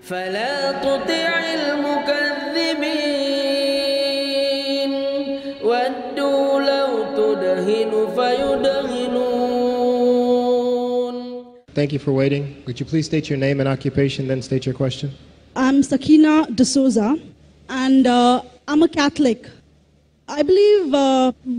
فلا تطع المكذبين ودوا لو تدهن فيدهنون. Thank you for waiting. Would you please state your name and occupation, then state your question? I'm Sakina D'Souza, and I'm a Catholic. I believe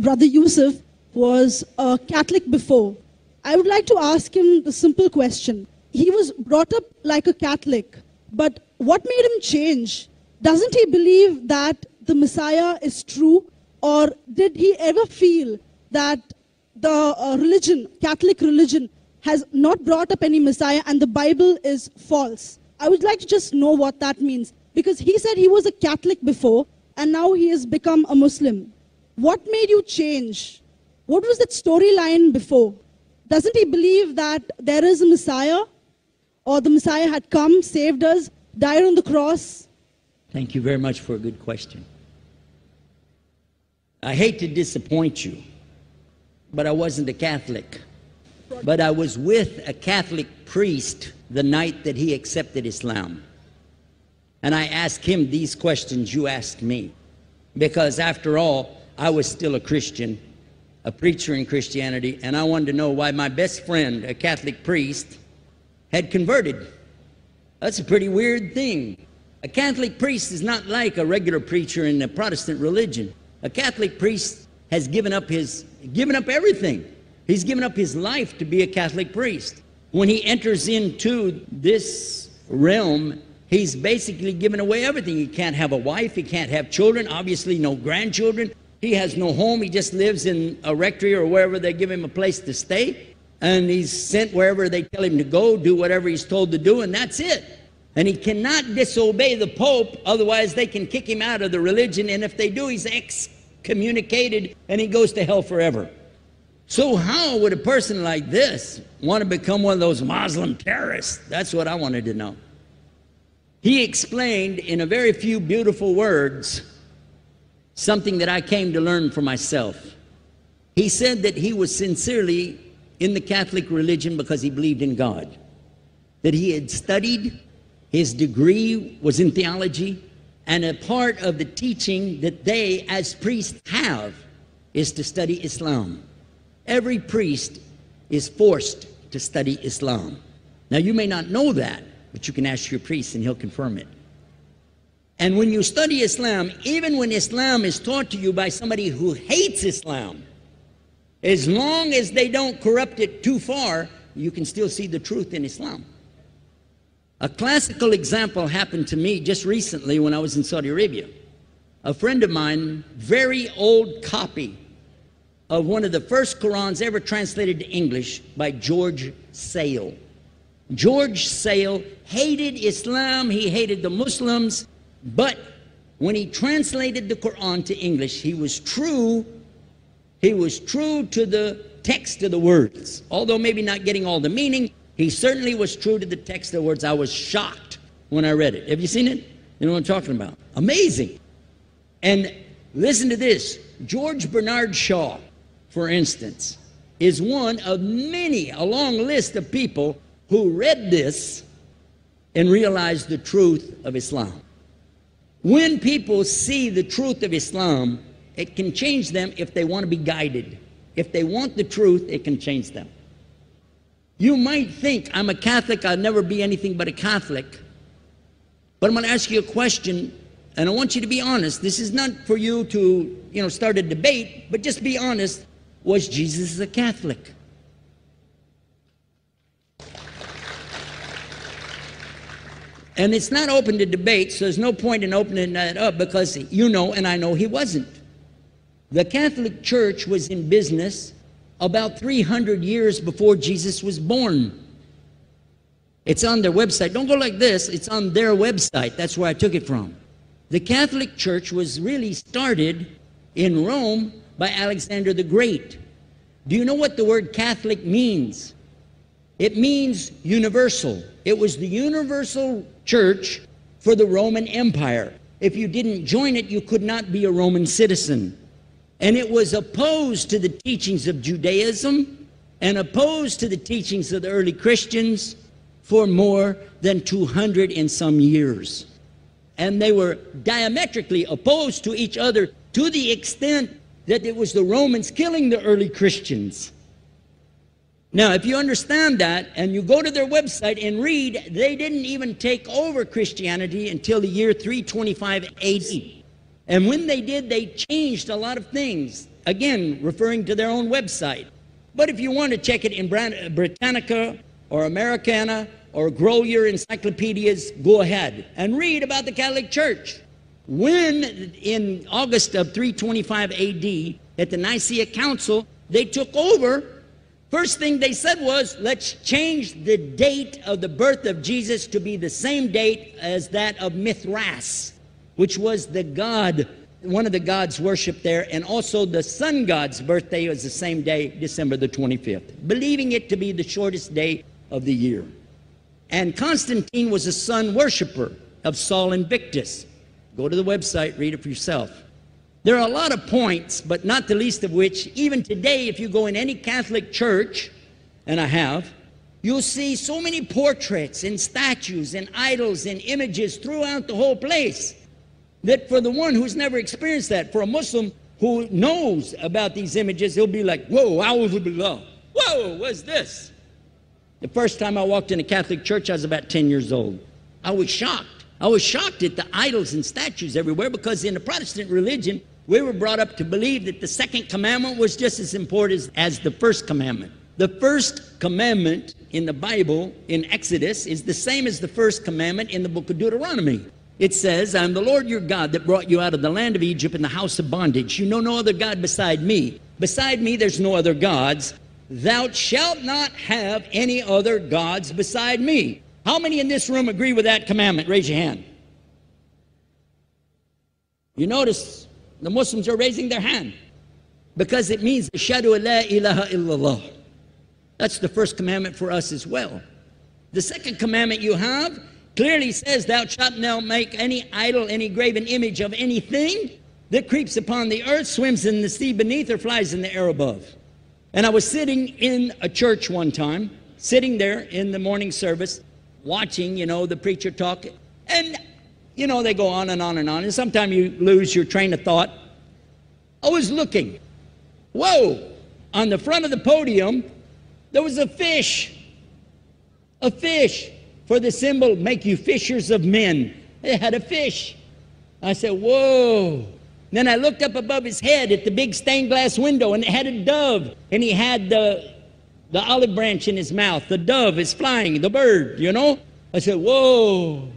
Brother Yusuf was a Catholic before. I would like to ask him the simple question. He was brought up like a Catholic, but what made him change? Doesn't he believe that the Messiah is true, or did he ever feel that the religion, Catholic religion, has not brought up any Messiah and the Bible is false? I would like to just know what that means, because he said he was a Catholic before and now he has become a Muslim. What made you change? What was that storyline before? Doesn't he believe that there is a Messiah, or the Messiah had come, saved us, died on the cross? Thank you very much for a good question. I hate to disappoint you, but I wasn't a Catholic. But I was with a Catholic priest the night that he accepted Islam. And I asked him these questions you asked me. Because after all, I was still a Christian, a preacher in Christianity, and I wanted to know why my best friend, a Catholic priest, had converted. That's a pretty weird thing. A Catholic priest is not like a regular preacher in the Protestant religion. A Catholic priest has given up everything. He's given up his life to be a Catholic priest. When he enters into this realm, he's basically given away everything. He can't have a wife, he can't have children, obviously no grandchildren. He has no home, he just lives in a rectory or wherever they give him a place to stay. And he's sent wherever they tell him to go, do whatever he's told to do, and that's it. And he cannot disobey the Pope, otherwise they can kick him out of the religion, and if they do, he's excommunicated and he goes to hell forever. So how would a person like this want to become one of those Muslim terrorists? That's what I wanted to know. He explained in a very few beautiful words something that I came to learn for myself. He said that he was sincerely in the Catholic religion because he believed in God, that he had studied, his degree was in theology, and a part of the teaching that they as priests have is to study Islam. Every priest is forced to study Islam. Now you may not know that, but you can ask your priest and he'll confirm it. And when you study Islam, even when Islam is taught to you by somebody who hates Islam, as long as they don't corrupt it too far, you can still see the truth in Islam. A classical example happened to me just recently when I was in Saudi Arabia. A friend of mine, very old copy of one of the first Qurans ever translated to English by George Sale. George Sale hated Islam, he hated the Muslims, but when he translated the Quran to English, he was true to the text of the words. Although maybe not getting all the meaning, he certainly was true to the text of the words. I was shocked when I read it. Have you seen it? You know what I'm talking about? Amazing. And listen to this. George Bernard Shaw, for instance, is one of many, a long list of people who read this and realized the truth of Islam. When people see the truth of Islam, it can change them if they want to be guided. If they want the truth, it can change them. You might think, I'm a Catholic, I'll never be anything but a Catholic. But I'm going to ask you a question, and I want you to be honest. This is not for you to, start a debate, but just be honest. Was Jesus a Catholic? And it's not open to debate, so there's no point in opening that up, because you know and I know he wasn't. The Catholic Church was in business about 300 years before Jesus was born. It's on their website. Don't go like this. It's on their website. That's where I took it from. The Catholic Church was really started in Rome by Alexander the Great. Do you know what the word Catholic means? It means universal. It was the universal church for the Roman Empire. If you didn't join it, you could not be a Roman citizen. And it was opposed to the teachings of Judaism and opposed to the teachings of the early Christians for more than 200 and some years. And they were diametrically opposed to each other to the extent that it was the Romans killing the early Christians. Now, if you understand that and you go to their website and read, they didn't even take over Christianity until the year 325 AD. And when they did, they changed a lot of things, again, referring to their own website. But if you want to check it in Britannica or Americana or grow your encyclopedias, go ahead and read about the Catholic Church. When in August of 325 AD at the Nicaea Council, they took over, first thing they said was, let's change the date of the birth of Jesus to be the same date as that of Mithras, which was the god, one of the gods worshipped there, and also the sun god's birthday was the same day, December the 25th, believing it to be the shortest day of the year. And Constantine was a sun worshiper of Sol Invictus. Go to the website, read it for yourself. There are a lot of points, but not the least of which, even today, if you go in any Catholic church, and I have, you'll see so many portraits and statues and idols and images throughout the whole place that for the one who's never experienced that, for a Muslim who knows about these images, he'll be like, whoa, a'udhu billah. Whoa, what's this? The first time I walked in a Catholic church, I was about 10 years old. I was shocked. I was shocked at the idols and statues everywhere, because in the Protestant religion, we were brought up to believe that the second commandment was just as important as the first commandment. The first commandment in the Bible, in Exodus, is the same as the first commandment in the book of Deuteronomy. It says, I am the Lord your God that brought you out of the land of Egypt in the house of bondage. You know no other God beside me. Beside me there's no other gods. Thou shalt not have any other gods beside me. How many in this room agree with that commandment? Raise your hand. You notice the Muslims are raising their hand because it means Ashhadu an la ilaha illallah. That's the first commandment for us as well. The second commandment you have clearly says, thou shalt not make any idol, any graven image of anything that creeps upon the earth, swims in the sea beneath, or flies in the air above. And I was sitting in a church one time, sitting there in the morning service, watching, the preacher talk, and, they go on and on and on, and sometimes you lose your train of thought. I was looking. Whoa! On the front of the podium, there was a fish. A fish. For the symbol, make you fishers of men. It had a fish. I said, whoa. Then I looked up above his head at the big stained glass window, and it had a dove, and he had the olive branch in his mouth. The dove is flying, the bird, I said, whoa.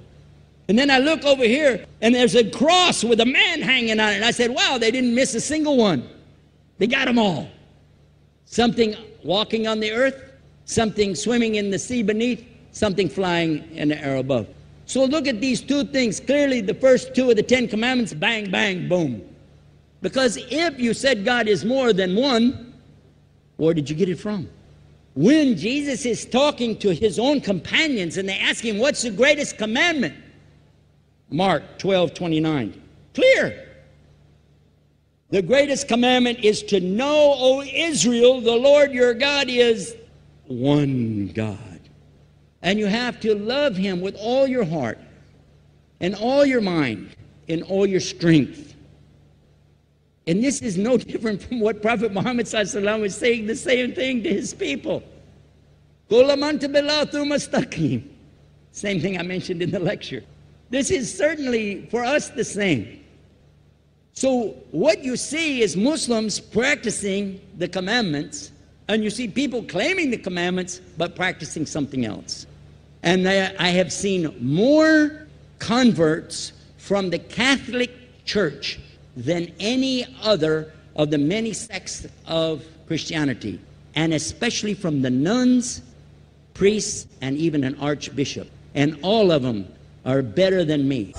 And then I look over here, and there's a cross with a man hanging on it. And I said, wow, they didn't miss a single one. They got them all. Something walking on the earth, something swimming in the sea beneath, something flying in the air above. So look at these two things. Clearly, the first two of the 10 commandments, bang, bang, boom. Because if you said God is more than one, where did you get it from? When Jesus is talking to his own companions and they ask him, what's the greatest commandment? Mark 12:29. Clear. The greatest commandment is to know, O Israel, the Lord your God is one God. And you have to love him with all your heart and all your mind and all your strength. And this is no different from what Prophet Muhammad ﷺ was saying, the same thing to his people. Same thing I mentioned in the lecture. This is certainly for us the same. So what you see is Muslims practicing the commandments, and you see people claiming the commandments but practicing something else. And I have seen more converts from the Catholic Church than any other of the many sects of Christianity, and especially from the nuns, priests, and even an archbishop. And all of them are better than me.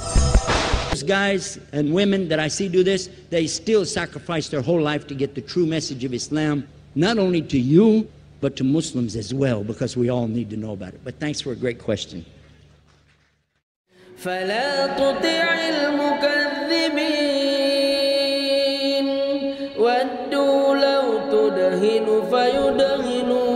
Those guys and women that I see do this, they still sacrifice their whole life to get the true message of Islam, not only to you, but to Muslims as well, because we all need to know about it. But thanks for a great question. فلا تطع المكذبين ودوا لو تدهن فيدهنون